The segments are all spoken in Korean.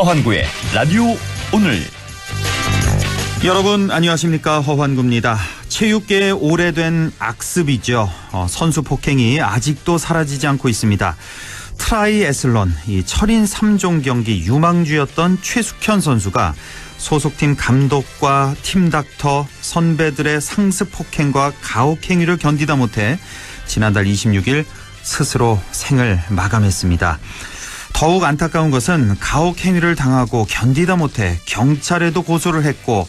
허환구의 라디오 오늘. 여러분 안녕하십니까, 허환구입니다. 체육계의 오래된 악습이죠. 선수 폭행이 아직도 사라지지 않고 있습니다. 트라이애슬론, 이 철인 3종 경기 유망주였던 최숙현 선수가 소속팀 감독과 팀 닥터, 선배들의 상습 폭행과 가혹 행위를 견디다 못해 지난달 26일 스스로 생을 마감했습니다. 더욱 안타까운 것은 가혹 행위를 당하고 견디다 못해 경찰에도 고소를 했고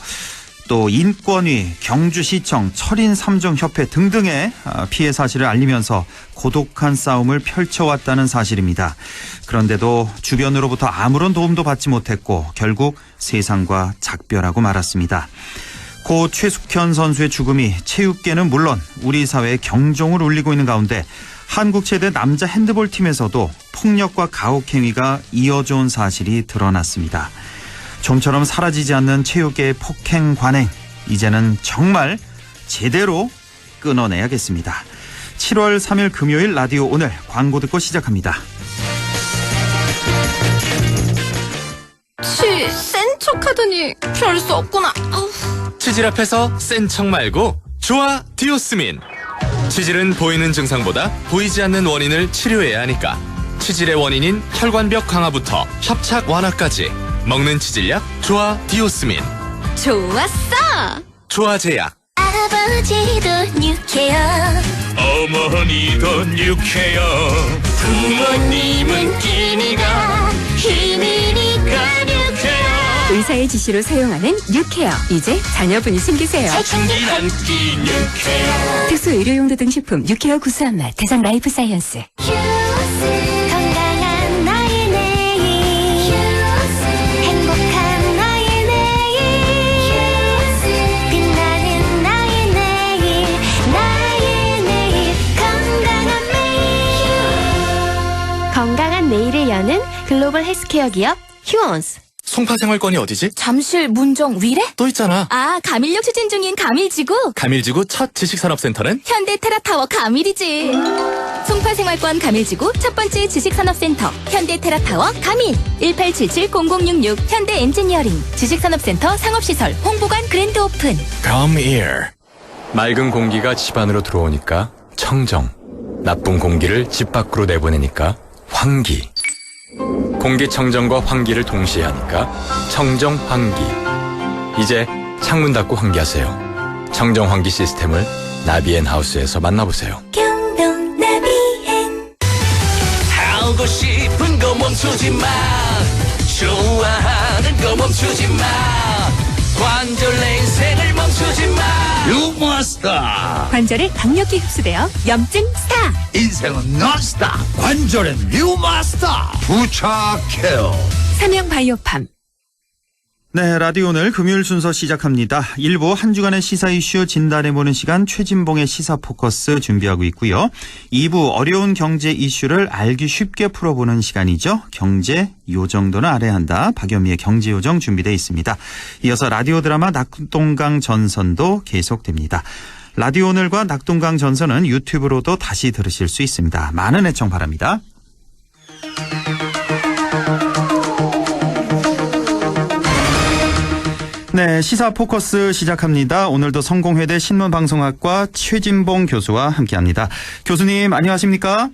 또 인권위, 경주시청, 철인 3종 협회 등등의 피해 사실을 알리면서 고독한 싸움을 펼쳐왔다는 사실입니다. 그런데도 주변으로부터 아무런 도움도 받지 못했고 결국 세상과 작별하고 말았습니다. 고 최숙현 선수의 죽음이 체육계는 물론 우리 사회의 경종을 울리고 있는 가운데 한국 최대 남자 핸드볼 팀에서도 폭력과 가혹 행위가 이어져 온 사실이 드러났습니다. 좀처럼 사라지지 않는 체육계의 폭행 관행, 이제는 정말 제대로 끊어내야겠습니다. 7월 3일 금요일 라디오 오늘, 광고 듣고 시작합니다. 센 척하더니 별 수 없구나. 치질 앞에서 센 척 말고 좋아 디오스민. 치질은 보이는 증상보다 보이지 않는 원인을 치료해야 하니까 치질의 원인인 혈관벽 강화부터 협착 완화까지 먹는 치질약 좋아 디오스민. 좋았어. 좋아제약. 아버지도 뉴케어, 어머니도 뉴케어, 부모님은 끼니가 힘이니까 뉴케어. 의사의 지시로 사용하는 뉴케어. 이제 자녀분이 생기세요. 사춘기 한끼 뉴케어. 특수 의료용도 등 식품 뉴케어 구수한 맛. 대상 라이프 사이언스. 건강한 나의 내일, 행복한 나의 내일, 빛나는 나의 내일, 나의 내일, 건강한 매일. 건강한 내일을 여는 글로벌 헬스케어 기업 휴원스. 송파생활권이 어디지? 잠실, 문정, 위례? 또 있잖아. 아, 가밀역 추진 중인 가밀지구. 가밀지구 첫 지식산업센터는 현대 테라타워 가밀이지. 송파생활권 가밀지구 첫 번째 지식산업센터 현대 테라타워 가밀. 1877-0066 현대 엔지니어링 지식산업센터 상업시설 홍보관 그랜드 오픈. Come here. 맑은 공기가 집 안으로 들어오니까 청정. 나쁜 공기를 집 밖으로 내보내니까 환기. 공기청정과 환기를 동시에 하니까 청정환기. 이제 창문 닫고 환기하세요. 청정환기 시스템을 나비앤하우스에서 만나보세요. 경동 나비엔. 하고 싶은 거 멈추지 마. 좋아하는 거 멈추지 마. 관절 내 인생을 멈추지 마. 유머스타. 관절에 강력히 흡수되어 염증 스타. 인생은 논스타. 관절엔 유머스타. 부착해요. 삼형 바이오팜. 네, 라디오 오늘 금요일 순서 시작합니다. 1부 한 주간의 시사 이슈 진단해보는 시간 최진봉의 시사 포커스 준비하고 있고요. 2부 어려운 경제 이슈를 알기 쉽게 풀어보는 시간이죠. 경제 요 정도는 알아야 한다. 박연미의 경제요정 준비되어 있습니다. 이어서 라디오 드라마 낙동강 전선도 계속됩니다. 라디오 오늘과 낙동강 전선은 유튜브로도 다시 들으실 수 있습니다. 많은 애청 바랍니다. 네, 시사 포커스 시작합니다. 오늘도 성공회대 신문방송학과 최진봉 교수와 함께합니다. 교수님 안녕하십니까?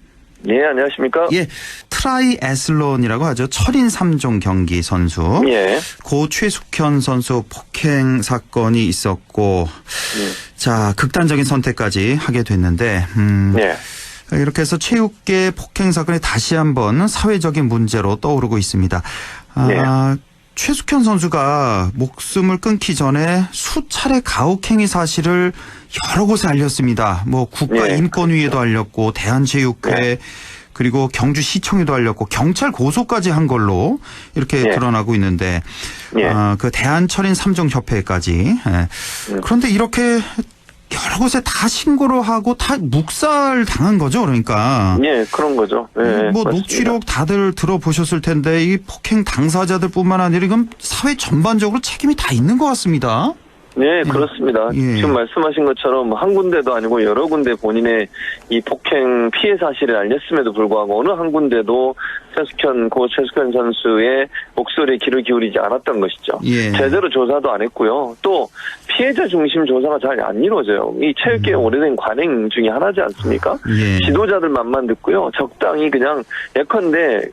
예, 안녕하십니까? 예, 트라이애슬론이라고 하죠. 철인 3종 경기 선수. 예. 고 최숙현 선수 폭행 사건이 있었고, 자, 극단적인 선택까지 하게 됐는데, 예. 이렇게 해서 체육계 폭행 사건이 다시 한번 사회적인 문제로 떠오르고 있습니다. 최숙현 선수가 목숨을 끊기 전에 수차례 가혹행위 사실을 여러 곳에 알렸습니다. 뭐 국가인권위에도 알렸고 대한체육회 그리고 경주시청에도 알렸고 경찰 고소까지 한 걸로 이렇게 드러나고 있는데 그 대한철인 3종 협회까지. 그런데 이렇게 여러 곳에 다 신고를 하고 다 묵살 당한 거죠, 그러니까. 예, 그런 거죠. 네, 뭐 맞습니다. 녹취록 다들 들어보셨을 텐데 이 폭행 당사자들뿐만 아니라 이건 사회 전반적으로 책임이 다 있는 것 같습니다. 네, 그렇습니다. 예. 지금 말씀하신 것처럼 한 군데도 아니고 여러 군데 본인의 이 폭행 피해 사실을 알렸음에도 불구하고 어느 한 군데도 고 최숙현 선수의 목소리에 귀를 기울이지 않았던 것이죠. 예. 제대로 조사도 안 했고요. 또 피해자 중심 조사가 잘 안 이루어져요. 이 체육계의 오래된 관행 중에 하나지 않습니까? 예. 지도자들 맘만 듣고요. 적당히 그냥 예컨대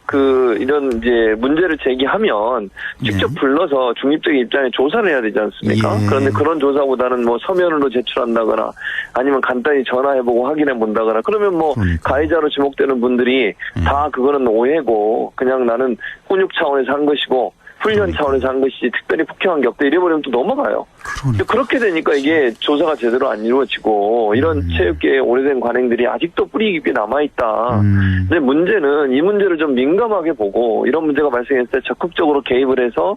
이런 이제 문제를 제기하면 직접 불러서 중립적인 입장에 조사를 해야 되지 않습니까? 예. 그런데 그런 조사보다는 뭐 서면으로 제출한다거나 아니면 간단히 전화해보고 확인해 본다거나 그러면 뭐 그러니까. 가해자로 지목되는 분들이 다 그거는 오해고 그냥 나는 훈육 차원에서 한 것이고 훈련 차원에서 한 것이지 특별히 폭행한 게 없다 이래버리면 또 넘어가요. 그러니까. 그렇게 되니까 이게 조사가 제대로 안 이루어지고 이런 체육계의 오래된 관행들이 아직도 뿌리 깊게 남아있다. 근데 문제는 이 문제를 좀 민감하게 보고 이런 문제가 발생했을 때 적극적으로 개입을 해서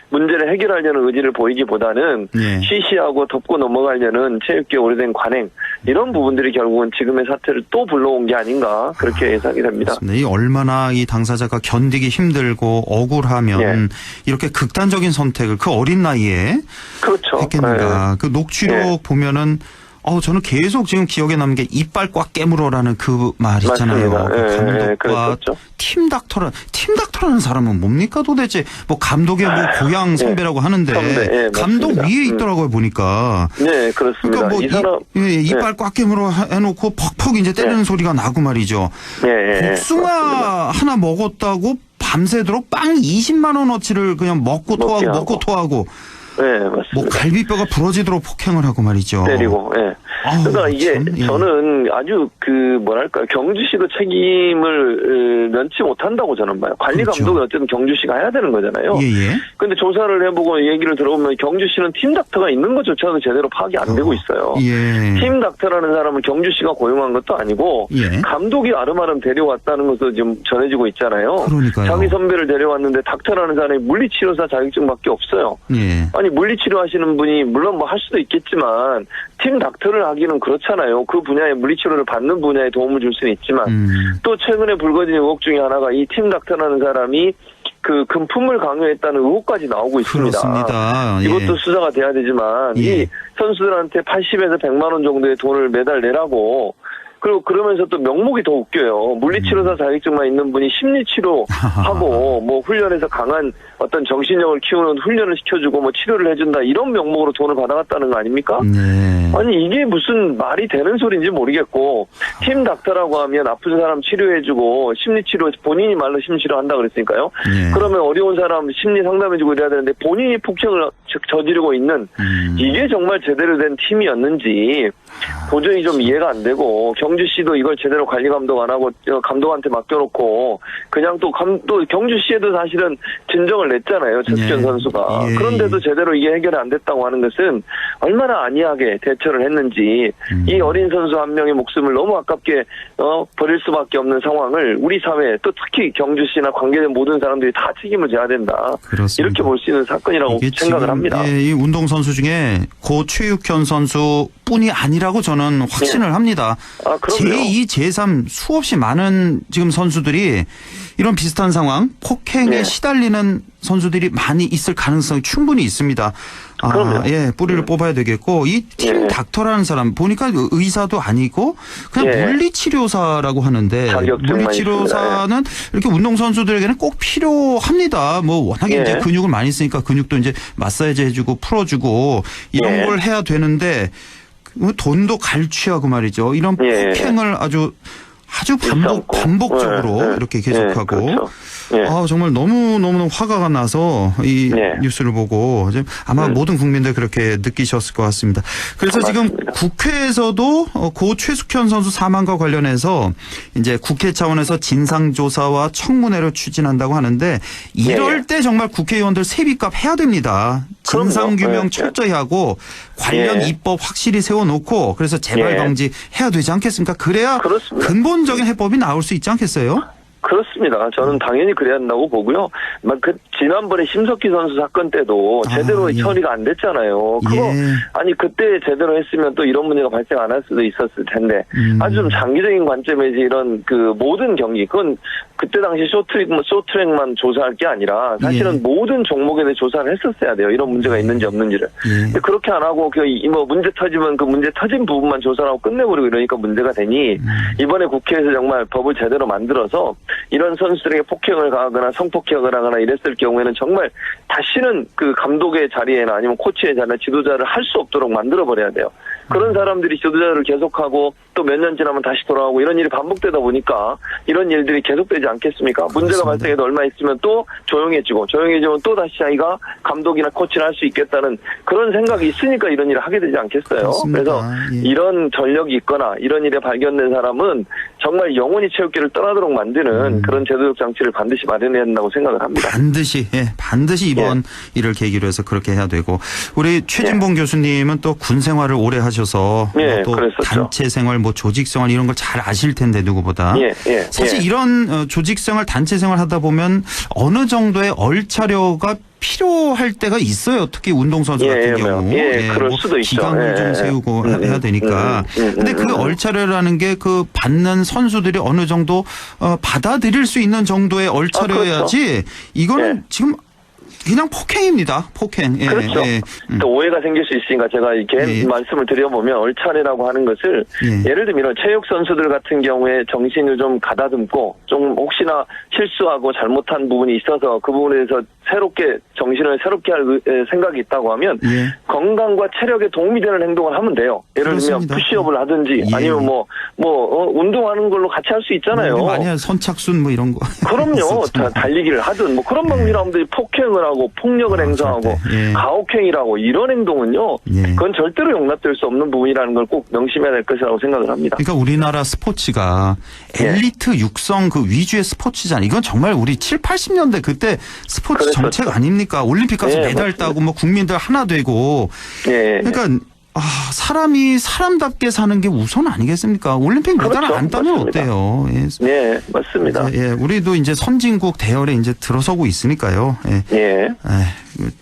문제를 해결하려는 의지를 보이기보다는 예. 시시하고 덮고 넘어가려는 체육계 오래된 관행 이런 부분들이 결국은 지금의 사태를 또 불러온 게 아닌가 그렇게 예상이 됩니다. 이 얼마나 이 당사자가 견디기 힘들고 억울하면 예. 이렇게 극단적인 선택을 그 어린 나이에 그렇죠. 했겠는가. 네. 그 녹취록 예. 보면은 저는 계속 지금 기억에 남는 게 이빨 꽉 깨물어라는 그 말 있잖아요. 맞습니다. 그 예, 감독과 그랬었죠. 팀 닥터라는 사람은 뭡니까 도대체? 뭐 감독의 뭐 고향 선배라고 하는데 선배, 예, 감독 맞습니다. 위에 있더라고요 보니까. 네, 그렇습니다. 그러니까 뭐 이 사람 이빨 꽉 깨물어 해놓고 퍽퍽 이제 때리는 소리가 나고 말이죠. 예, 복숭아 맞습니다. 하나 먹었다고 밤새도록 빵 20만 원어치를 그냥 먹고 토하고 네, 맞습니다. 뭐 갈비뼈가 부러지도록 폭행을 하고 말이죠. 때리고, 예. 아우, 그러니까 이게 참, 예. 저는 아주 경주시도 책임을 면치 못한다고 저는 봐요. 관리 그렇죠. 감독은 어쨌든 경주시가 해야 되는 거잖아요. 예예. 근데 조사를 해보고 얘기를 들어보면 경주시는 팀 닥터가 있는 것조차도 제대로 파악이 안 되고 있어요. 예. 팀 닥터라는 사람은 경주시가 고용한 것도 아니고 예. 감독이 아름아름 데려왔다는 것도 지금 전해지고 있잖아요. 그러니까요. 자기 선배를 데려왔는데 닥터라는 사람이 물리치료사 자격증밖에 없어요. 예. 아니 물리치료 하시는 분이 물론 뭐 할 수도 있겠지만 팀 닥터를 하기는 그렇잖아요. 그 분야의 물리치료를 받는 분야에 도움을 줄 수는 있지만 또 최근에 불거진 의혹 중에 하나가 이 팀 닥터라는 사람이 그 금품을 강요했다는 의혹까지 나오고 있습니다. 그렇습니다. 예. 이것도 수사가 돼야 되지만 예. 이 선수들한테 80에서 100만 원 정도의 돈을 매달 내라고 그리고 그러면서 또 명목이 더 웃겨요. 물리치료사 자격증만 있는 분이 심리치료하고 뭐 훈련에서 강한 어떤 정신력을 키우는 훈련을 시켜주고 뭐 치료를 해준다 이런 명목으로 돈을 받아갔다는 거 아닙니까? 네. 아니 이게 무슨 말이 되는 소리인지 모르겠고 팀 닥터라고 하면 아픈 사람 치료해주고 심리치료 본인이 말로 심리치료 한다 그랬으니까요. 예. 그러면 어려운 사람 심리 상담해주고 이래야 되는데 본인이 폭행을 저지르고 있는 이게 정말 제대로 된 팀이었는지 도저히 좀 이해가 안 되고 경주시도 이걸 제대로 관리 감독 안 하고 감독한테 맡겨놓고 그냥 또 경주시에도 사실은 진정을 냈잖아요. 최숙현 예. 선수가. 예. 그런데도 제대로 이게 해결이 안 됐다고 하는 것은 얼마나 안이하게 대처를 했는지 이 어린 선수 한 명의 목숨을 너무 아깝게 버릴 수밖에 없는 상황을 우리 사회 또 특히 경주시나 관계된 모든 사람들이 다 책임을 져야 된다. 그렇습니다. 이렇게 볼 수 있는 사건이라고 이게 생각을 지금, 합니다. 예, 이 운동선수 중에 고 최육현 선수뿐이 아니라고 저는 확신을 합니다. 아, 그럼요. 제2, 제3 수없이 많은 지금 선수들이 이런 비슷한 상황, 폭행에 네. 시달리는 선수들이 많이 있을 가능성이 충분히 있습니다. 그럼요. 예, 뿌리를 뽑아야 되겠고 이 팀 예. 닥터라는 사람 보니까 의사도 아니고 그냥 예. 물리치료사라고 하는데 자격증만 물리치료사는 이렇게 운동선수들에게는 꼭 필요합니다. 뭐 워낙에 예. 이제 근육을 많이 쓰니까 근육도 이제 마사지 해주고 풀어주고 이런 예. 걸 해야 되는데 돈도 갈취하고 말이죠. 이런 예. 폭행을 아주 일삼고. 반복적으로 예. 이렇게 예. 계속하고 그렇죠. 예. 정말 너무너무 화가 나서 이 네. 뉴스를 보고 지금 아마 모든 국민들 그렇게 느끼셨을 것 같습니다. 그래서 지금 맞습니다. 국회에서도 고 최숙현 선수 사망과 관련해서 이제 국회 차원에서 진상조사와 청문회를 추진한다고 하는데 이럴 때 정말 국회의원들 세비값 해야 됩니다. 그럼요. 진상규명 네. 철저히 하고 관련 예. 입법 확실히 세워놓고 그래서 재발 예. 방지 해야 되지 않겠습니까? 그래야 그렇습니다. 근본적인 해법이 나올 수 있지 않겠어요? 그렇습니다. 저는 당연히 그래야 한다고 보고요. 막 그 지난번에 심석희 선수 사건 때도 제대로 예. 처리가 안 됐잖아요. 그거 예. 아니 그때 제대로 했으면 또 이런 문제가 발생 안 할 수도 있었을 텐데 아주 좀 장기적인 관점에서 이런 그 모든 경기 그건 그때 당시 쇼트랙만 조사할 게 아니라 사실은 예. 모든 종목에 대해 조사를 했었어야 돼요. 이런 문제가 있는지 없는지를. 예. 근데 그렇게 안 하고 뭐 문제 터지면 그 문제 터진 부분만 조사를 하고 끝내버리고 이러니까 문제가 되니 이번에 국회에서 정말 법을 제대로 만들어서 이런 선수들에게 폭행을 가하거나 성폭행을 하거나 이랬을 경우에는 정말 다시는 그 감독의 자리에나 아니면 코치의 자리나 지도자를 할 수 없도록 만들어버려야 돼요. 그런 사람들이 지도자를 계속하고 또 몇 년 지나면 다시 돌아오고 이런 일이 반복되다 보니까 이런 일들이 계속되지 않겠습니까? 문제가 그렇습니다. 발생해도 얼마 있으면 또 조용해지면 또 다시 자기가 감독이나 코치를 할 수 있겠다는 그런 생각이 있으니까 이런 일을 하게 되지 않겠어요? 그렇습니다. 그래서 예. 이런 전력이 있거나 이런 일에 발견된 사람은 정말 영원히 체육계를 떠나도록 만드는 그런 제도적 장치를 반드시 마련해야 한다고 생각을 합니다. 반드시 이번 일을 계기로 해서 그렇게 해야 되고 우리 최진봉 교수님은 또 군 생활을 오래 하셔서 예, 또 그랬었죠. 단체 생활, 뭐 조직 생활 이런 걸 잘 아실 텐데 누구보다 사실 이런 조직 생활, 단체 생활 하다 보면 어느 정도의 얼차려가 필요할 때가 있어요. 특히 운동선수 같은 경우. 그럴 수도 있죠. 기강을 좀 세우고 해야 되니까. 근데 그 얼차려라는 게 그 받는 선수들이 어느 정도 받아들일 수 있는 정도의 얼차려야지 그렇죠. 이거는 지금 그냥 폭행입니다. 폭행. 그렇죠. 또 오해가 생길 수 있으니까 제가 이렇게 말씀을 드려보면 얼차례라고 하는 것을 예를 들면 이런 체육 선수들 같은 경우에 정신을 좀 가다듬고 좀 혹시나 실수하고 잘못한 부분이 있어서 그 부분에 대해서 새롭게 정신을 새롭게 할 생각이 있다고 하면 건강과 체력에 도움이 되는 행동을 하면 돼요. 예를 그렇습니다. 들면 푸시업을 하든지 아니면 운동하는 걸로 같이 할 수 있잖아요. 많이 선착순 뭐 이런 거. 그럼요. 달리기를 하든 뭐 그런 방식으로 폭행을 하고 폭력을 행사하고 가혹행위라고 이런 행동은요. 그건 절대로 용납될 수 없는 부분이라는 걸 꼭 명심해야 될 것이라고 생각을 합니다. 그러니까 우리나라 스포츠가 엘리트 육성 그 위주의 스포츠잖아요. 이건 정말 우리 7, 80년대 그때 스포츠 정책 아닙니까? 올림픽 가서 메달 따고 뭐 국민들 하나 되고. 그러니까 사람이 사람답게 사는 게 우선 아니겠습니까? 올림픽 메달 안 따면 맞습니다. 어때요? 네, 맞습니다. 우리도 이제 선진국 대열에 이제 들어서고 있으니까요.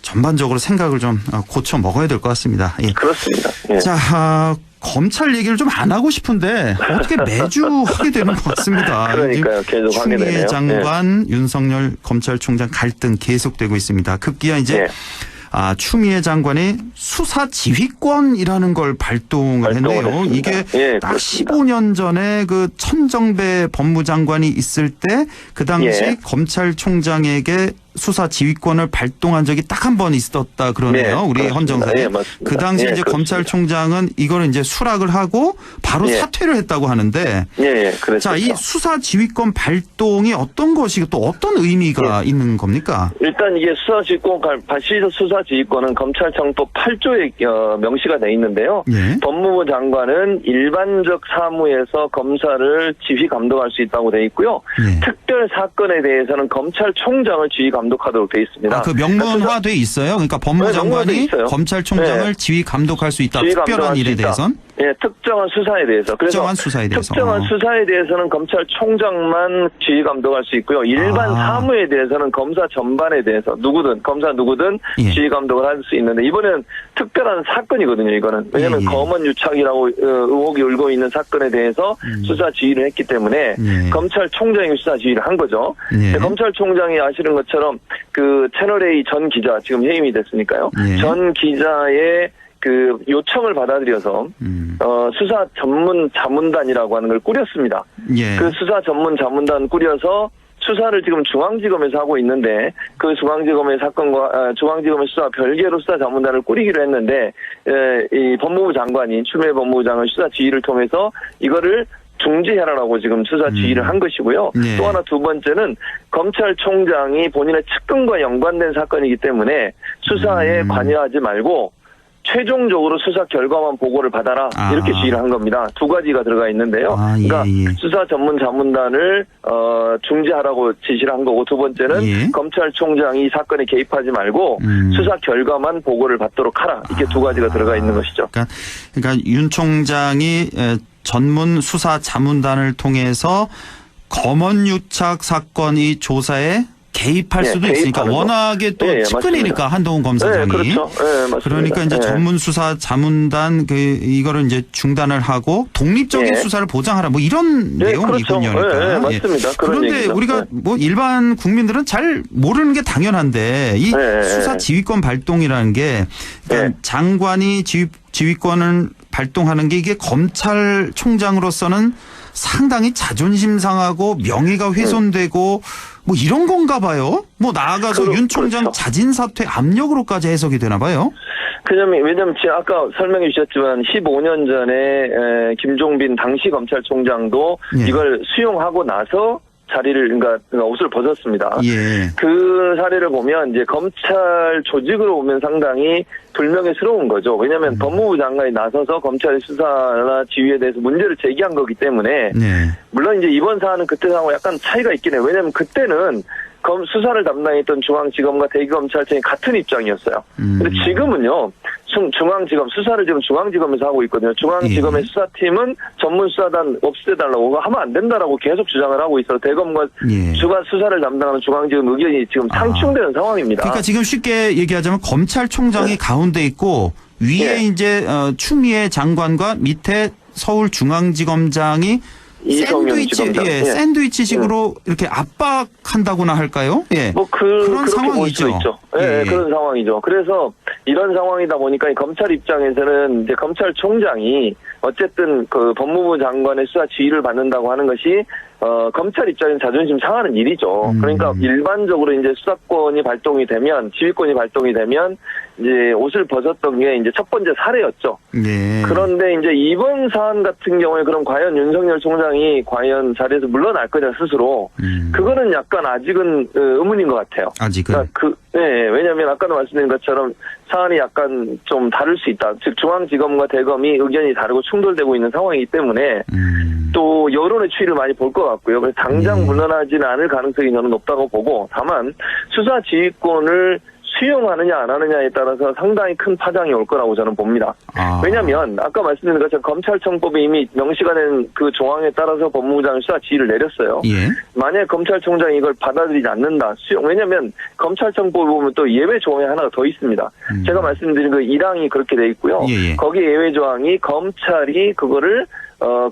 전반적으로 생각을 좀 고쳐 먹어야 될 것 같습니다. 그렇습니다. 자, 검찰 얘기를 좀 안 하고 싶은데 어떻게 매주 하게 되는 것 같습니다. 그러니까요. 계속 하게 되네요. 추미애 장관, 윤석열 검찰총장 갈등 계속되고 있습니다. 급기야 이제 추미애 장관이 수사 지휘권이라는 걸 발동을 했네요. 이게 딱 15년 전에 그 천정배 법무장관이 있을 때 그 당시 검찰총장에게 수사 지휘권을 발동한 적이 딱 한 번 있었다 그러네요. 우리 헌정사에. 그 당시 이제 검찰총장은 이거를 이제 수락을 하고 바로 사퇴를 했다고 하는데. 자, 이 수사 지휘권 발동이 어떤 것이 또 어떤 의미가 있는 겁니까? 일단 이게 수사 지휘권은 검찰청법 8조에 명시가 돼 있는데요. 법무부 장관은 일반적 사무에서 검사를 지휘 감독할 수 있다고 돼 있고요. 특별 사건에 대해서는 검찰총장을 지휘 감독하도록 돼 있습니다. 그 명문화돼 있어요. 그러니까 법무장관이 검찰총장을 지휘 감독할 수 있다. 특별한 일에 대해선. 특정한 수사에 대해서. 특정한 수사에 대해서. 특정한 수사에 대해서는 검찰총장만 지휘 감독할 수 있고요. 일반 사무에 대해서는 검사 전반에 대해서 검사 누구든 지휘 감독을 할 수 있는데 이번에는 특별한 사건이거든요. 이거는 왜냐하면 검언 유착이라고 의혹이 울고 있는 사건에 대해서 수사 지휘를 했기 때문에 검찰총장이 수사 지휘를 한 거죠. 검찰총장이 아시는 것처럼 그 채널A 전 기자 지금 해임이 됐으니까요. 전 기자의 그 요청을 받아들여서 수사 전문 자문단이라고 하는 걸 꾸렸습니다. 그 수사 전문 자문단 꾸려서 수사를 지금 중앙지검에서 하고 있는데 그 중앙지검의 사건과 중앙지검의 수사 별개로 수사 자문단을 꾸리기로 했는데 이 법무부 장관이 추미애 법무부 장관 수사 지휘를 통해서 이거를 중지해라라고 지금 수사 지휘를 한 것이고요. 또 하나 두 번째는 검찰총장이 본인의 측근과 연관된 사건이기 때문에 수사에 관여하지 말고 최종적으로 수사 결과만 보고를 받아라 이렇게 지휘를 한 겁니다. 두 가지가 들어가 있는데요. 그러니까 수사 전문 자문단을 중지하라고 지시를 한 거고 두 번째는 검찰총장이 이 사건에 개입하지 말고 수사 결과만 보고를 받도록 하라. 이렇게 두 가지가 들어가 있는 것이죠. 그러니까 윤 총장이 전문 수사 자문단을 통해서 검언유착 사건 이 조사에 개입할 예, 수도 있으니까 개입하는 거. 워낙에 또 예, 측근이니까 맞습니다. 한동훈 검사장이. 네, 그렇죠. 네, 맞습니다. 그러니까 이제 네. 전문 수사 자문단 이거를 이제 중단을 하고 독립적인 예. 수사를 보장하라 뭐 이런 네, 내용이군요. 그렇죠. 그러니까. 네, 맞습니다. 그런 그런데 얘기죠. 우리가 네. 뭐 일반 국민들은 잘 모르는 게 당연한데 이 네. 수사 지휘권 발동이라는 게 그러니까 네. 장관이 지휘권을 발동하는 게 이게 검찰총장으로서는 상당히 자존심 상하고 명예가 훼손되고 뭐 이런 건가 봐요. 뭐 나아가서 윤 총장 그렇죠. 자진 사퇴 압력으로까지 해석이 되나 봐요. 왜냐면 제가 아까 설명해 주셨지만 15년 전에 김종빈 당시 검찰총장도 예. 이걸 수용하고 나서 자리를 그러니까 옷을 벗었습니다. 예. 그 사례를 보면 이제 검찰 조직으로 보면 상당히 불명예스러운 거죠. 왜냐하면 법무부 장관이 나서서 검찰의 수사나 지휘에 대해서 문제를 제기한 거기 때문에 네. 물론 이제 이번 사안은 그때 상황과 약간 차이가 있긴 해요. 왜냐하면 그때는 수사를 담당했던 중앙지검과 대기검찰청이 같은 입장이었어요. 근데 지금은요, 중앙지검, 수사를 지금 중앙지검에서 하고 있거든요. 중앙지검의 예. 수사팀은 전문 수사단 없애달라고 하면 안 된다라고 계속 주장을 하고 있어요. 대검과 예. 수사를 담당하는 중앙지검 의견이 지금 상충되는 상황입니다. 그러니까 지금 쉽게 얘기하자면 검찰총장이 네. 가운데 있고 위에 예. 이제 추미애 장관과 밑에 서울중앙지검장이 이성윤 지검장. 예. 샌드위치식으로 이렇게 압박한다고나 할까요? 예. 뭐 그런 그렇게 볼 상황이죠. 수도 있죠. 예, 예. 그런 상황이죠. 그래서 이런 상황이다 보니까 이 검찰 입장에서는 이제 검찰총장이 어쨌든 그 법무부 장관의 수사 지휘를 받는다고 하는 것이 검찰 입장에서 자존심 상하는 일이죠. 그러니까 일반적으로 이제 수사권이 발동이 되면 지휘권이 발동이 되면 이제 옷을 벗었던 게 이제 첫 번째 사례였죠. 예. 그런데 이제 이번 사안 같은 경우에 그럼 과연 윤석열 총장이 과연 자리에서 물러날 거냐 스스로 그거는 약간 아직은 의문인 것 같아요. 아직은. 그러니까 왜냐하면 아까도 말씀드린 것처럼 사안이 약간 좀 다를 수 있다. 즉 중앙지검과 대검이 의견이 다르고 충돌되고 있는 상황이기 때문에 또 여론의 추이를 많이 볼 것 같고요. 그래서 당장 물러나지는 않을 가능성이 저는 높다고 보고 다만 수사 지휘권을 수용하느냐 안 하느냐에 따라서 상당히 큰 파장이 올 거라고 저는 봅니다. 왜냐하면 아까 말씀드린 것처럼 검찰청법에 이미 명시가 된 그 조항에 따라서 법무부장이 수사 지휘를 내렸어요. 예. 만약 검찰총장이 이걸 받아들이지 않는다. 왜냐하면 검찰청법에 보면 또 예외 조항이 하나가 더 있습니다. 제가 말씀드린 그 1항이 그렇게 돼 있고요. 예. 거기에 예외 조항이 검찰이 그거를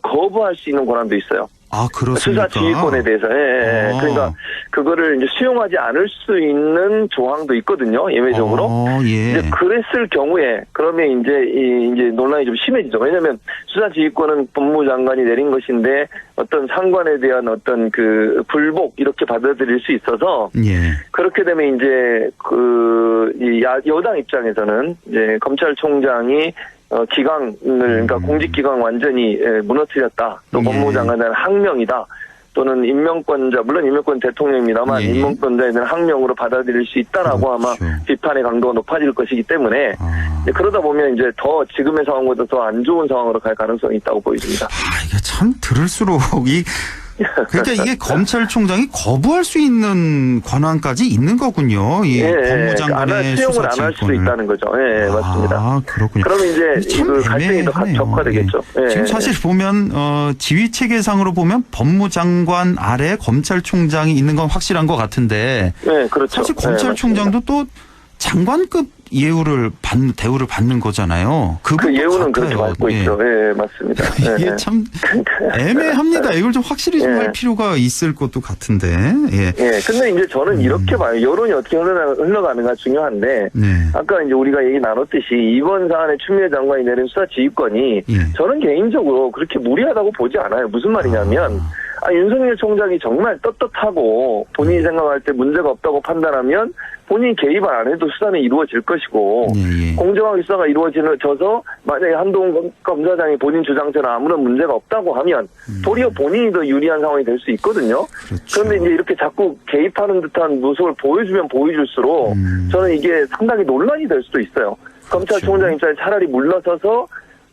거부할 수 있는 권한도 있어요. 아, 그렇습니까? 수사 지휘권에 대해서. 예. 그러니까 그거를 이제 수용하지 않을 수 있는 조항도 있거든요. 예외적으로. 예. 이제 그랬을 경우에 그러면 이제 논란이 좀 심해지죠. 왜냐하면 수사 지휘권은 법무부 장관이 내린 것인데 어떤 상관에 대한 어떤 그 불복 이렇게 받아들일 수 있어서 예. 그렇게 되면 이제 여당 입장에서는 이제 검찰총장이 기강을 그러니까 공직기강 완전히 무너뜨렸다. 또 법무부 장관에 대한 항명이다. 또는 임명권자 물론 임명권 대통령입니다만 예. 임명권자에 대한 항명으로 받아들일 수 있다라고 아마 그렇죠. 비판의 강도가 높아질 것이기 때문에 그러다 보면 이제 더 지금의 상황보다 더 안 좋은 상황으로 갈 가능성이 있다고 보여집니다. 이게 참 들을수록 그러니까 이게 검찰총장이 거부할 수 있는 권한까지 있는 거군요. 이 법무장관의 수용을 안 할 수도 있다는 거죠. 예, 맞습니다. 아, 그렇군요. 그러면 이제 참 그 갈등이 더 애매하네요. 격화되겠죠. 예. 예. 지금 사실 보면 지휘 체계상으로 보면 법무장관 아래 검찰총장이 있는 건 확실한 것 같은데 네, 그렇죠. 사실 검찰총장도 또 장관급 대우를 받는 거잖아요. 그 예우는 그렇게 받고 있죠. 예, 맞습니다. 이게 참 애매합니다. 이걸 좀 확실히 좀 할 필요가 있을 것도 같은데. 예. 근데 이제 저는 이렇게 봐요. 여론이 어떻게 흘러가는가 중요한데, 아까 이제 우리가 얘기 나눴듯이 이번 사안에 추미애 장관이 내린 수사 지휘권이 저는 개인적으로 그렇게 무리하다고 보지 않아요. 무슨 말이냐면, 윤석열 총장이 정말 떳떳하고 본인이 생각할 때 문제가 없다고 판단하면 본인이 개입을 안 해도 수사는 이루어질 것이고 공정하게 수사가 이루어져서 만약에 한동훈 검사장이 본인 주장처럼 아무런 문제가 없다고 하면 도리어 본인이 더 유리한 상황이 될 수 있거든요. 그렇죠. 그런데 이제 이렇게 자꾸 개입하는 듯한 모습을 보여주면 보여줄수록 저는 이게 상당히 논란이 될 수도 있어요. 검찰총장 입장에 차라리 물러서서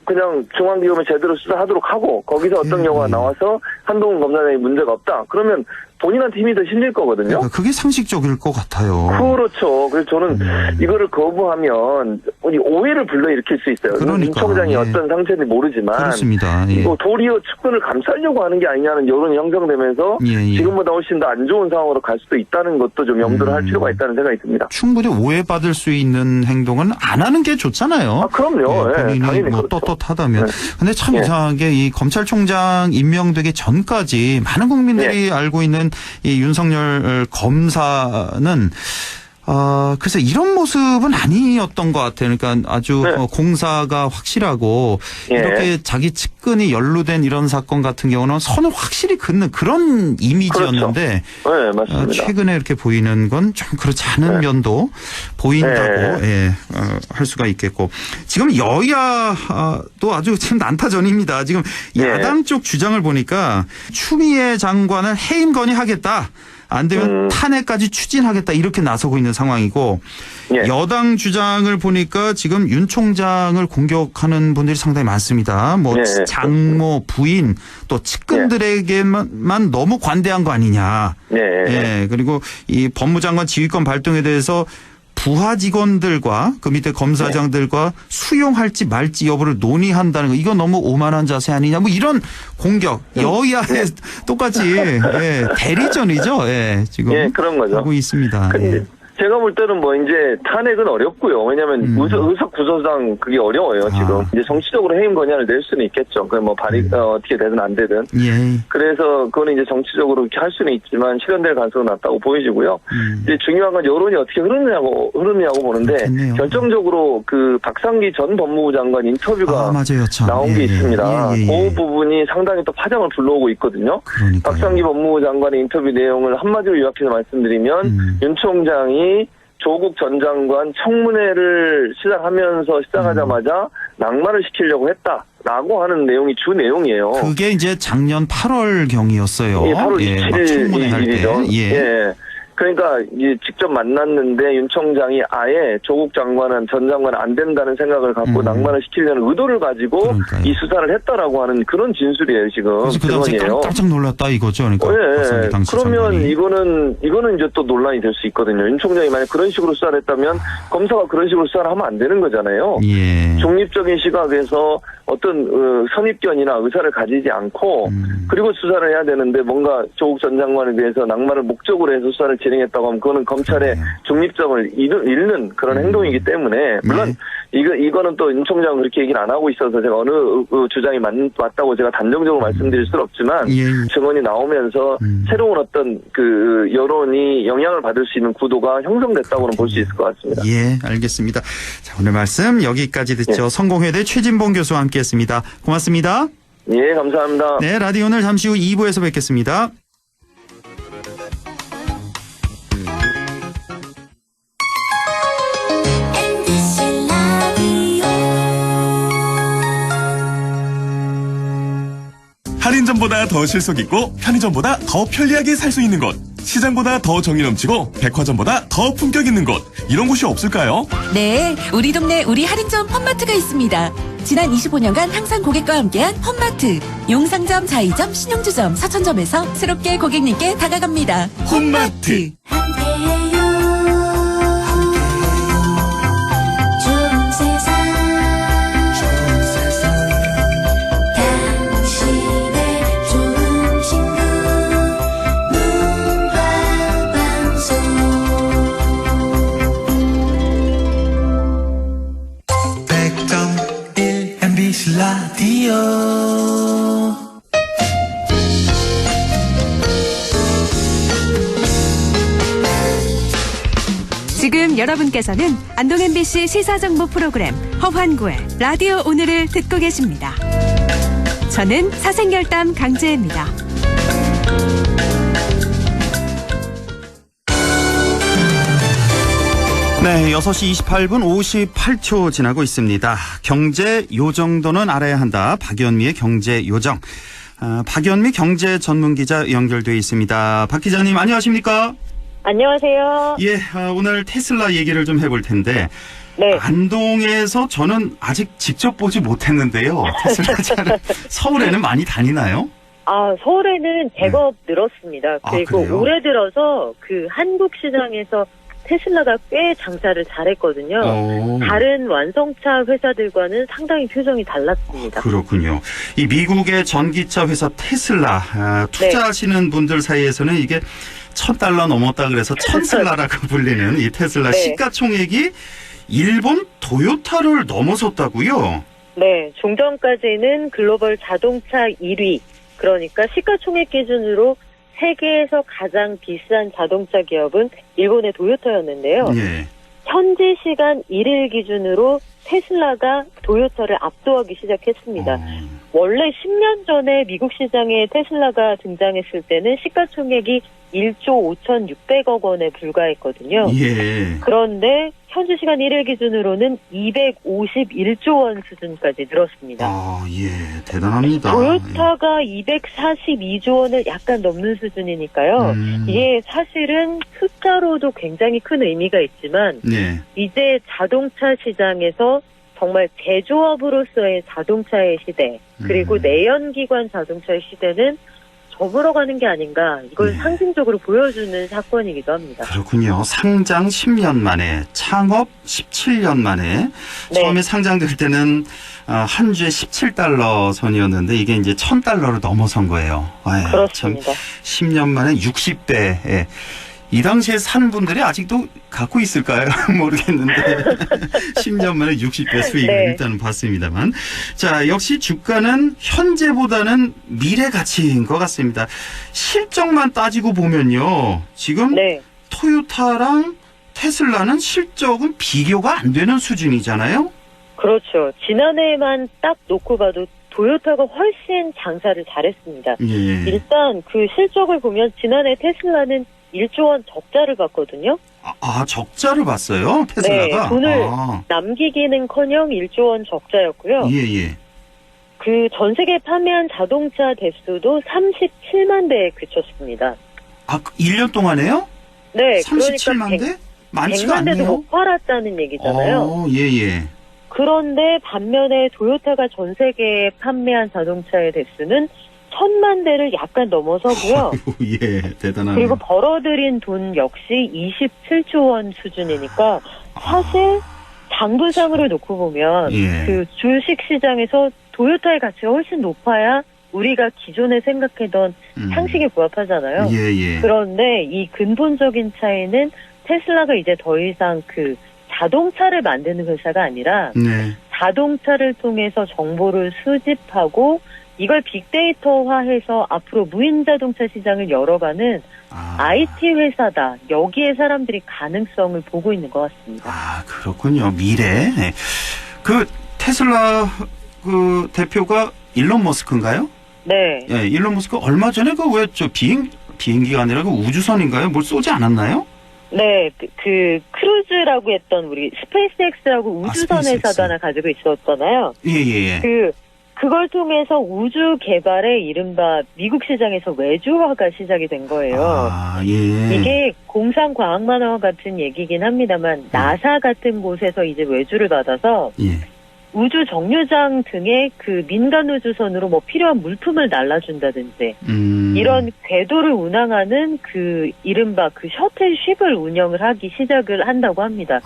그냥 중앙지검을 제대로 수사하도록 하고 거기서 어떤 경우가 나와서 한동훈 검사장이 문제가 없다. 그러면 본인한테 힘이 더 실릴 거거든요. 그러니까 그게 상식적일 것 같아요. 그렇죠. 그래서 저는 이거를 거부하면 오해를 불러일으킬 수 있어요. 그러니까, 윤 총장이 예. 어떤 상태인지 모르지만 그렇습니다. 예. 도리어 측근을 감싸려고 하는 게 아니냐는 여론이 형성되면서 예. 지금보다 훨씬 더 안 좋은 상황으로 갈 수도 있다는 것도 좀 염두를 할 필요가 있다는 생각이 듭니다. 충분히 오해받을 수 있는 행동은 안 하는 게 좋잖아요. 그럼요. 예, 본인이 당연히 뭐 그렇죠. 떳떳하다면. 근데 참 예. 이상하게 이 검찰총장 임명되기 전까지 많은 국민들이 알고 있는 이 윤석열 검사는 글쎄 이런 모습은 아니었던 것 같아요. 그러니까 아주 네. 공사가 확실하고 예. 이렇게 자기 측근이 연루된 이런 사건 같은 경우는 선을 확실히 긋는 그런 이미지였는데 네, 맞습니다. 최근에 이렇게 보이는 건 좀 그렇지 않은 면도 보인다고 할 수가 있겠고 지금 여야도 아주 지금 난타전입니다. 지금 야당 쪽 주장을 보니까 추미애 장관을 해임 건의하겠다. 안 되면 탄핵까지 추진하겠다 이렇게 나서고 있는 상황이고 여당 주장을 보니까 지금 윤 총장을 공격하는 분들이 상당히 많습니다. 뭐 장모, 부인 또 측근들에게만 너무 관대한 거 아니냐. 그리고 이 법무장관 지휘권 발동에 대해서 부하 직원들과 그 밑에 검사장들과 수용할지 말지 여부를 논의한다는 거 이거 너무 오만한 자세 아니냐 뭐 이런 공격 여야의 똑같이 대리전이죠. 지금 그런 거죠. 하고 있습니다. 근데 제가 볼 때는 뭐 이제 탄핵은 어렵고요. 왜냐하면 의석 구조상 그게 어려워요. 지금 이제 정치적으로 해임 건의안을 낼 수는 있겠죠. 그 뭐 발의 어떻게 되든 안 되든. 그래서 그거는 이제 정치적으로 이렇게 할 수는 있지만 실현될 가능성은 낮다고 보여지고요. 이제 중요한 건 여론이 어떻게 흐르느냐고 보는데 그렇겠네요. 결정적으로 그 박상기 전 법무부 장관 인터뷰가 맞아요, 참. 나온 게 있습니다. 예. 그 부분이 상당히 또 파장을 불러오고 있거든요. 그러니까요. 박상기 법무부 장관의 인터뷰 내용을 한마디로 요약해서 말씀드리면 윤 총장이 조국 전 장관 청문회를 시작하자마자 낙마를 시키려고 했다라고 하는 내용이 주 내용이에요. 그게 이제 작년 8월경이었어요. 8월 27일 청문회 할 때. 일이죠. 그러니까 이제 직접 만났는데 윤 총장이 아예 조국 장관은 전 장관은 안 된다는 생각을 갖고 낙마를 시키려는 의도를 가지고 그러니까요. 이 수사를 했다라고 하는 그런 진술이에요 지금. 그래서 그 당시에 증언이에요. 깜짝 놀랐다 이거죠. 그러니까 박상기 당시 그러면 장관이. 이거는 이제 또 논란이 될 수 있거든요. 윤 총장이 만약 그런 식으로 수사를 했다면 검사가 그런 식으로 수사를 하면 안 되는 거잖아요. 중립적인 시각에서 어떤 선입견이나 의사를 가지지 않고 그리고 수사를 해야 되는데 뭔가 조국 전 장관에 대해서 낙마를 목적으로 해서 수사를 진행했다고 하면 그거는 검찰의 중립성을 잃는 그런 행동이기 때문에 물론 이거는 또 윤 총장은 그렇게 얘기를 안 하고 있어서 제가 어느 주장이 맞다고 제가 단정적으로 말씀드릴 수는 없지만 증언이 나오면서 새로운 어떤 그 여론이 영향을 받을 수 있는 구도가 형성됐다고는 볼 수 있을 것 같습니다. 알겠습니다. 자, 오늘 말씀 여기까지 듣죠. 성공회대 최진봉 교수와 함께했습니다. 고맙습니다. 감사합니다. 네, 라디오는 잠시 후 2부에서 뵙겠습니다. 할인점보다 더 실속 있고 편의점보다 더 편리하게 살 수 있는 곳, 시장보다 더 정이 넘치고 백화점보다 더 품격 있는 곳, 이런 곳이 없을까요? 네, 우리 동네 우리 할인점 펀마트가 있습니다. 지난 25년간 항상 고객과 함께한 펀마트. 용상점, 자이점, 신용주점, 서천점에서 새롭게 고객님께 다가갑니다. 펀마트. 라디오 지금 여러분께서는 안동 MBC 시사정보 프로그램 허환구의 라디오 오늘을 듣고 계십니다. 저는 사생결담 강재입니다. 네, 6시 28분 58초 지나고 있습니다. 경제 요 정도는 알아야 한다. 박연미의 경제 요정. 박연미 경제 전문 기자 연결돼 있습니다. 박 기자님 안녕하십니까? 안녕하세요. 오늘 테슬라 얘기를 좀 해볼 텐데 안동에서 저는 아직 직접 보지 못했는데요. 테슬라 차를 서울에는 많이 다니나요? 서울에는 제법 늘었습니다. 그리고 그래요? 올해 들어서 그 한국 시장에서 테슬라가 꽤 장사를 잘했거든요. 다른 완성차 회사들과는 상당히 표정이 달랐습니다. 그렇군요. 이 미국의 전기차 회사 테슬라 투자하시는 분들 사이에서는 이게 $1,000 넘었다 그래서 천슬라라고 불리는 이 테슬라 네. 시가총액이 일본 도요타를 넘어섰다고요? 네, 종전까지는 글로벌 자동차 1위, 그러니까 시가총액 기준으로 세계에서 가장 비싼 자동차 기업은 일본의 도요타였는데요. 예. 현지 시간 1일 기준으로 테슬라가 도요타를 압도하기 시작했습니다. 원래 10년 전에 미국 시장에 테슬라가 등장했을 때는 시가총액이 1조 5,600억 원에 불과했거든요. 예. 그런데 현지 시간 1일 기준으로는 251조 원 수준까지 늘었습니다. 예, 대단합니다. 도요타가 242조 원을 약간 넘는 수준이니까요. 이게 사실은 숫자로도 굉장히 큰 의미가 있지만 네. 이제 자동차 시장에서 정말 제조업으로서의 자동차의 시대, 그리고 내연기관 자동차의 시대는 저물어가는 게 아닌가, 이걸 상징적으로 보여주는 사건이기도 합니다. 그렇군요. 상장 10년 만에, 창업 17년 만에, 처음에 상장될 때는 한 주에 $17 선이었는데 이게 이제 $1,000를 넘어선 거예요. 그렇습니다. 참 10년 만에 60배. 예. 이 당시에 산 분들이 아직도 갖고 있을까요? 모르겠는데 10년 만에 60배 수익을 일단은 봤습니다만, 자, 역시 주가는 현재보다는 미래 가치인 것 같습니다. 실적만 따지고 보면요, 지금 토요타랑 테슬라는 실적은 비교가 안 되는 수준이잖아요. 그렇죠. 지난해만 딱 놓고 봐도 도요타가 훨씬 장사를 잘했습니다. 예. 일단 그 실적을 보면 지난해 테슬라는 1조 원 적자를 봤거든요. 적자를 봤어요? 테슬라가? 네, 돈을 남기기는커녕 1조 원 적자였고요. 예. 그 전 세계 판매한 자동차 대수도 37만 대에 그쳤습니다. 1년 동안에요? 네, 37만 대? 많지가 100만 대도 않네요. 못 팔았다는 얘기잖아요. 예. 그런데 반면에 도요타가 전 세계에 판매한 자동차의 대수는 1,000만 대를 약간 넘어서고요. 예, 대단하네요. 그리고 벌어들인 돈 역시 27조 원 수준이니까 사실 장부상으로 놓고 보면 그 주식 시장에서 도요타의 가치가 훨씬 높아야 우리가 기존에 생각했던 상식에 부합하잖아요. 예. 그런데 이 근본적인 차이는 테슬라가 이제 더 이상 그 자동차를 만드는 회사가 아니라 자동차를 통해서 정보를 수집하고 이걸 빅데이터화해서 앞으로 무인 자동차 시장을 열어가는 IT 회사다. 여기에 사람들이 가능성을 보고 있는 것 같습니다. 그렇군요. 미래. 네. 그 테슬라 그 대표가 일론 머스크인가요? 네. 예, 일론 머스크 얼마 전에 그 왜 저 비행기가 아니라 그 우주선인가요? 뭘 쏘지 않았나요? 네, 그 크루즈라고 했던 우리 스페이스X라고 우주선 회사도 하나 가지고 있었잖아요. 예. 그걸 통해서 우주 개발의 이른바 미국 시장에서 외주화가 시작이 된 거예요. 이게 공상과학만화 같은 얘기긴 합니다만 나사 같은 곳에서 이제 외주를 받아서 우주 정류장 등의 그 민간 우주선으로 뭐 필요한 물품을 날라준다든지 이런 궤도를 운항하는 그 이른바 그 셔틀쉽을 운영을 하기 시작을 한다고 합니다.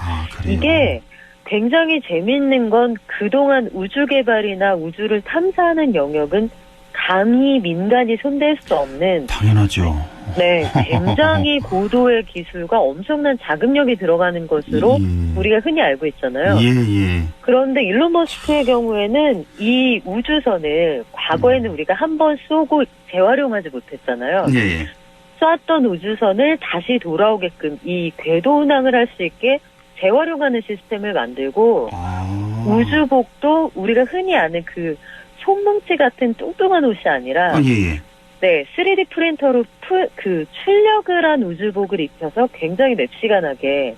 이게 굉장히 재밌는 건 그동안 우주 개발이나 우주를 탐사하는 영역은 감히 민간이 손댈 수 없는 당연하죠. 네, 굉장히 고도의 기술과 엄청난 자금력이 들어가는 것으로 우리가 흔히 알고 있잖아요. 그런데 일론 머스크의 경우에는 이 우주선을 과거에는 우리가 한번 쏘고 재활용하지 못했잖아요. 쐈던 우주선을 다시 돌아오게끔 이 궤도 운항을 할 수 있게 재활용하는 시스템을 만들고 우주복도 우리가 흔히 아는 그 손뭉치 같은 뚱뚱한 옷이 아니라 네, 3D 프린터로 그 출력을 한 우주복을 입혀서 굉장히 맵시간하게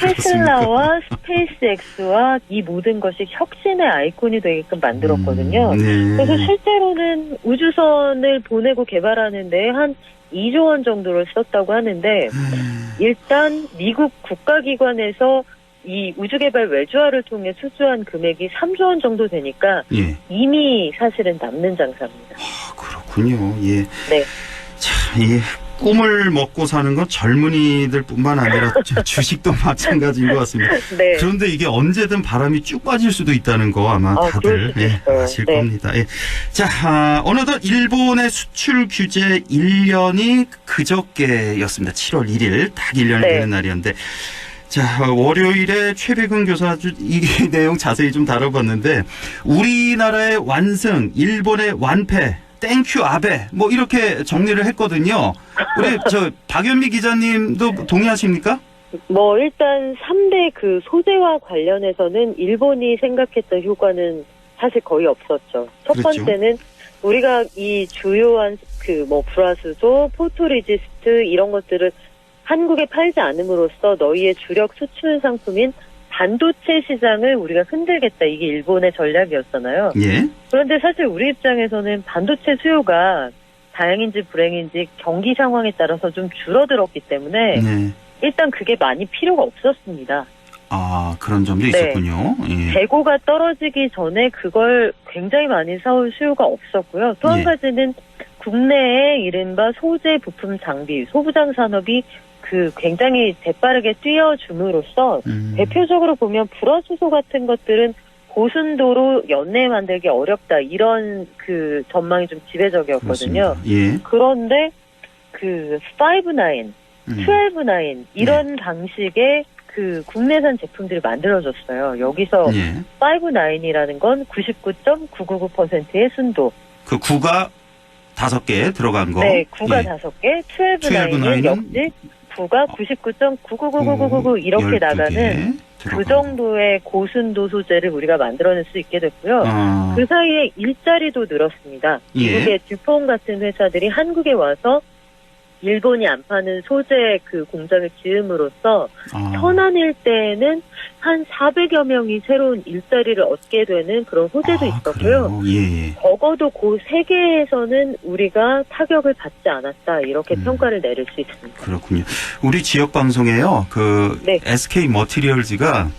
테슬라와 스페이스X와 이 모든 것이 혁신의 아이콘이 되게끔 만들었거든요. 그래서 실제로는 우주선을 보내고 개발하는데 한 2조 원 정도를 썼다고 하는데 일단 미국 국가기관에서 이 우주개발 외주화를 통해 수주한 금액이 3조 원 정도 되니까 이미 사실은 남는 장사입니다. 그렇군요. 그렇군요. 예. 네. 자, 이 꿈을 먹고 사는 건 젊은이들뿐만 아니라 주식도 마찬가지인 것 같습니다. 네. 그런데 이게 언제든 바람이 쭉 빠질 수도 있다는 거 아마 다들 아실 네. 겁니다. 예. 자, 어느덧 일본의 수출 규제 1년이 그저께였습니다. 7월 1일 딱 1년이 네. 되는 날이었는데 자, 월요일에 최백은 교사 이 내용 자세히 좀 다뤄봤는데 우리나라의 완승, 일본의 완패 땡큐 아베 뭐 이렇게 정리를 했거든요. 우리 박연미 기자님도 동의하십니까? 뭐 일단 3대 그 소재와 관련해서는 일본이 생각했던 효과는 사실 거의 없었죠. 첫 그렇죠. 번째는 우리가 이 주요한 그 뭐 불화수소, 포토리지스트 이런 것들을 한국에 팔지 않음으로써 너희의 주력 수출 상품인 반도체 시장을 우리가 흔들겠다. 이게 일본의 전략이었잖아요. 예. 그런데 사실 우리 입장에서는 반도체 수요가 다행인지 불행인지 경기 상황에 따라서 좀 줄어들었기 때문에 일단 그게 많이 필요가 없었습니다. 아, 그런 점도 있었군요. 예. 재고가 떨어지기 전에 그걸 굉장히 많이 사올 수요가 없었고요. 또 한 가지는 국내에 이른바 소재 부품 장비, 소부장 산업이 그 굉장히 재빠르게 뛰어줌으로써 대표적으로 보면 불화수소 같은 것들은 고순도로 연내 만들기 어렵다 이런 그 전망이 좀 지배적이었거든요. 예. 그런데 그 5-9, 12-9 이런 방식의 그 국내산 제품들이 만들어졌어요. 여기서 5-9이라는 건 99.999%의 순도. 그 9가 5개 들어간 거. 네, 9가 5개, 12-9는 역시 9가 99.9999999 이렇게 나가는 그 정도의 고순도 소재를 우리가 만들어낼 수 있게 됐고요. 그 사이에 일자리도 늘었습니다. 미국의 듀폰 같은 회사들이 한국에 와서 일본이 안 파는 소재 그 공장을 지음으로써 현안 일대에는 한 400여 명이 새로운 일자리를 얻게 되는 그런 호재도 있었고요. 예. 적어도 그 세계에서는 우리가 타격을 받지 않았다 이렇게 평가를 내릴 수 있습니다. 그렇군요. 우리 지역 방송에요. 그 SK 머티리얼즈가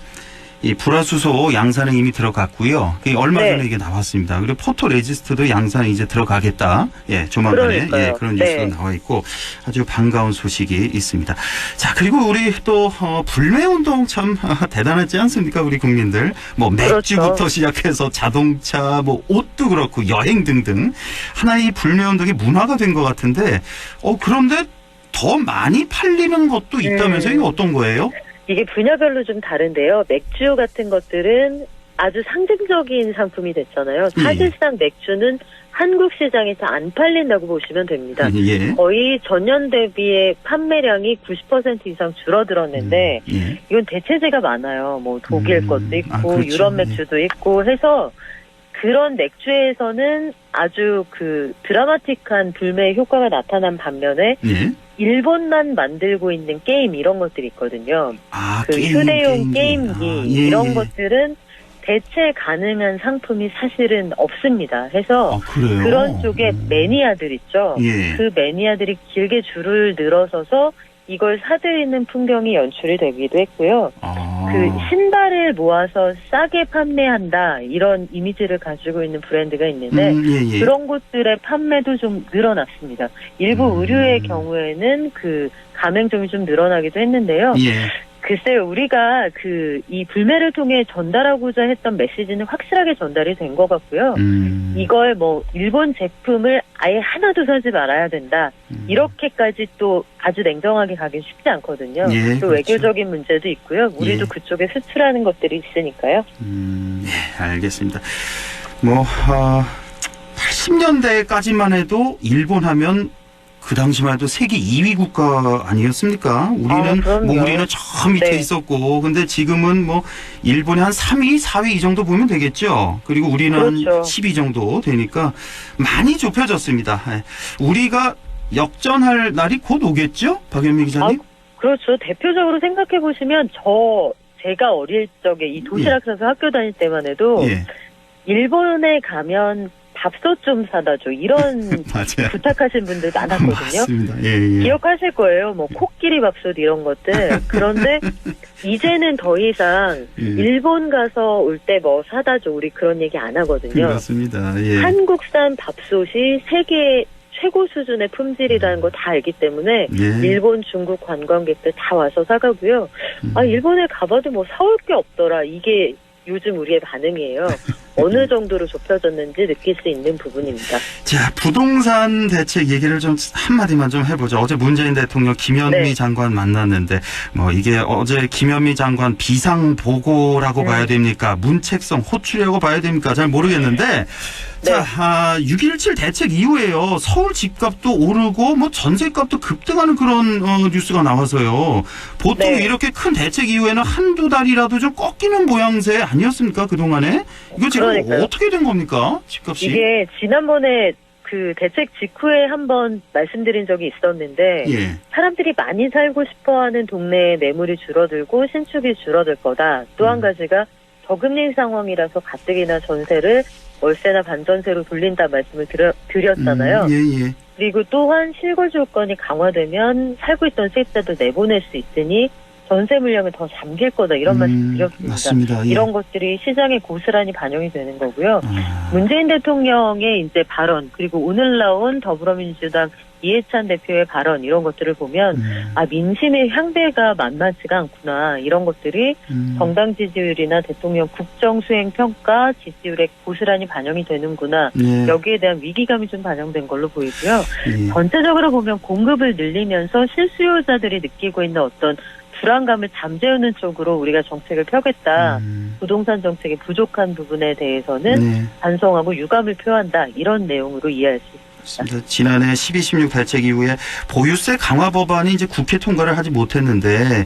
이 불화수소 양산에 이미 들어갔고요. 얼마 전에 이게 나왔습니다. 그리고 포토 레지스트도 양산에 이제 들어가겠다. 예, 조만간에 그런 뉴스가 나와 있고 아주 반가운 소식이 있습니다. 자, 그리고 우리 또 불매 운동 참 대단하지 않습니까? 우리 국민들 뭐 맥주부터 시작해서 자동차, 뭐 옷도 그렇고 여행 등등 하나의 불매 운동이 문화가 된 것 같은데 그런데 더 많이 팔리는 것도 있다면서요? 이게 어떤 거예요? 이게 분야별로 좀 다른데요. 맥주 같은 것들은 아주 상징적인 상품이 됐잖아요. 사실상 맥주는 한국 시장에서 안 팔린다고 보시면 됩니다. 거의 전년 대비의 판매량이 90% 이상 줄어들었는데 이건 대체재가 많아요. 뭐 독일 것도 있고 그렇죠. 유럽 맥주도 있고 해서 그런 맥주에서는 아주 그 드라마틱한 불매 효과가 나타난 반면에 일본만 만들고 있는 게임 이런 것들이 있거든요. 그 휴대용 게임기 이런 것들은 대체 가능한 상품이 사실은 없습니다. 해서 그런 쪽에 매니아들 있죠. 그 매니아들이 길게 줄을 늘어서서 이걸 사들이는 풍경이 연출이 되기도 했고요. 그 신발을 모아서 싸게 판매한다 이런 이미지를 가지고 있는 브랜드가 있는데 그런 곳들의 판매도 좀 늘어났습니다. 일부 의류의 경우에는 그 가맹점이 좀 늘어나기도 했는데요. 글쎄요, 우리가 이 불매를 통해 전달하고자 했던 메시지는 확실하게 전달이 된 것 같고요. 이걸 뭐 일본 제품을 아예 하나도 사지 말아야 된다. 이렇게까지 또 아주 냉정하게 가긴 쉽지 않거든요. 또 외교적인 문제도 있고요. 우리도 그쪽에 수출하는 것들이 있으니까요. 알겠습니다. 뭐 80년대까지만 해도 일본 하면 그 당시만 해도 세계 2위 국가 아니었습니까? 우리는 저 밑에 있었고, 근데 지금은 뭐 일본이 한 3위, 4위 이 정도 보면 되겠죠. 그리고 우리는 한 10위 정도 되니까 많이 좁혀졌습니다. 우리가 역전할 날이 곧 오겠죠, 박연미 기자님? 그렇죠. 대표적으로 생각해 보시면 제가 어릴 적에 이 도시락 싸서 학교 다닐 때만 해도 일본에 가면 밥솥 좀 사다 줘. 이런 맞아요. 부탁하신 분들 많았거든요. 맞습니다. 예. 기억하실 거예요. 뭐 코끼리 밥솥 이런 것들. 그런데 이제는 더 이상 일본 가서 올 때 뭐 사다 줘. 우리 그런 얘기 안 하거든요. 그렇습니다. 예. 한국산 밥솥이 세계 최고 수준의 품질이라는 거 다 알기 때문에 일본, 중국 관광객들 다 와서 사가고요. 일본에 가봐도 뭐 사올 게 없더라. 이게 요즘 우리의 반응이에요. 어느 정도로 좁혀졌는지 느낄 수 있는 부분입니다. 자, 부동산 대책 얘기를 좀 한마디만 좀 해보죠. 어제 문재인 대통령 김현미 장관 만났는데 뭐 이게 어제 김현미 장관 비상 보고라고 봐야 됩니까? 문책성 호출이라고 봐야 됩니까? 잘 모르겠는데 자, 6.17 대책 이후에요. 서울 집값도 오르고 뭐 전세값도 급등하는 그런 뉴스가 나와서요. 보통 이렇게 큰 대책 이후에는 한두 달이라도 좀 꺾이는 모양새 아니었습니까? 그동안에? 이거 지금 어떻게 된 겁니까? 집값이? 이게 지난번에 그 대책 직후에 한번 말씀드린 적이 있었는데 사람들이 많이 살고 싶어하는 동네에 매물이 줄어들고 신축이 줄어들 거다. 또 한 가지가 저금리 상황이라서 가뜩이나 전세를 월세나 반전세로 돌린다 말씀을 드렸잖아요. 그리고 또한 실거주 요건이 강화되면 살고 있던 세입자도 내보낼 수 있으니 전세 물량을 더 잠길 거다 이런 말씀 드렸습니다. 맞습니다. 이런 것들이 시장에 고스란히 반영이 되는 거고요. 문재인 대통령의 이제 발언 그리고 오늘 나온 더불어민주당 이해찬 대표의 발언 이런 것들을 보면 민심의 향배가 만만치가 않구나. 이런 것들이 정당 지지율이나 대통령 국정 수행 평가 지지율에 고스란히 반영이 되는구나. 여기에 대한 위기감이 좀 반영된 걸로 보이고요. 전체적으로 보면 공급을 늘리면서 실수요자들이 느끼고 있는 어떤 불안감을 잠재우는 쪽으로 우리가 정책을 펴겠다. 부동산 정책의 부족한 부분에 대해서는 반성하고 유감을 표한다. 이런 내용으로 이해할 수 있습니다. 지난해 12.16 대책 이후에 보유세 강화 법안이 이제 국회 통과를 하지 못했는데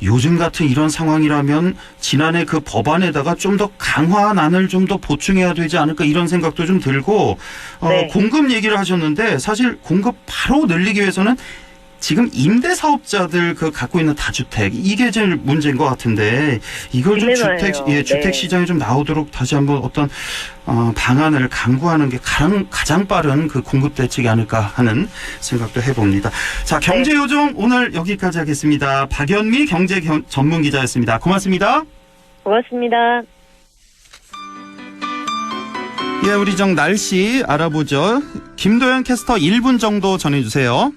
요즘 같은 이런 상황이라면 지난해 그 법안에다가 좀 더 강화안을 좀 더 보충해야 되지 않을까 이런 생각도 좀 들고 공급 얘기를 하셨는데 사실 공급 바로 늘리기 위해서는 지금 임대사업자들 그 갖고 있는 다주택 이게 제일 문제인 것 같은데 이걸 좀 주택 시장에 좀 나오도록 다시 한번 어떤 방안을 강구하는 게 가장 빠른 그 공급 대책이 아닐까 하는 생각도 해봅니다. 자, 경제요정 오늘 여기까지 하겠습니다. 박연미 경제 전문 기자였습니다. 고맙습니다. 고맙습니다. 우리 날씨 알아보죠. 김도현 캐스터 1분 정도 전해주세요.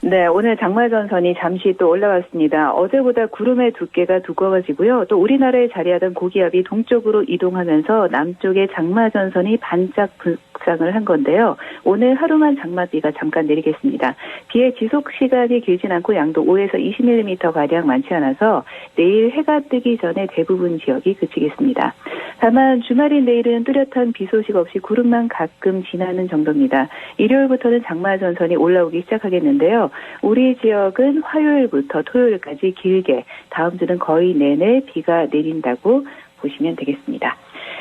네, 오늘 장마전선이 잠시 또 올라왔습니다. 어제보다 구름의 두께가 두꺼워지고요. 또 우리나라에 자리하던 고기압이 동쪽으로 이동하면서 남쪽에 장마전선이 반짝 북상을 한 건데요. 오늘 하루만 장마비가 잠깐 내리겠습니다. 비의 지속 시간이 길진 않고 양도 5에서 20mm가량 많지 않아서 내일 해가 뜨기 전에 대부분 지역이 그치겠습니다. 다만 주말인 내일은 뚜렷한 비 소식 없이 구름만 가끔 지나는 정도입니다. 일요일부터는 장마전선이 올라오기 시작하겠는데요. 우리 지역은 화요일부터 토요일까지 길게 다음 주는 거의 내내 비가 내린다고 보시면 되겠습니다.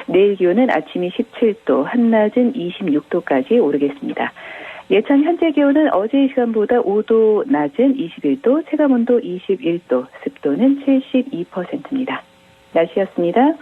내일 기온은 아침이 17도, 한낮은 26도까지 오르겠습니다. 예천 현재 기온은 어제 이 시간보다 5도 낮은 21도, 체감온도 21도, 습도는 72%입니다. 날씨였습니다.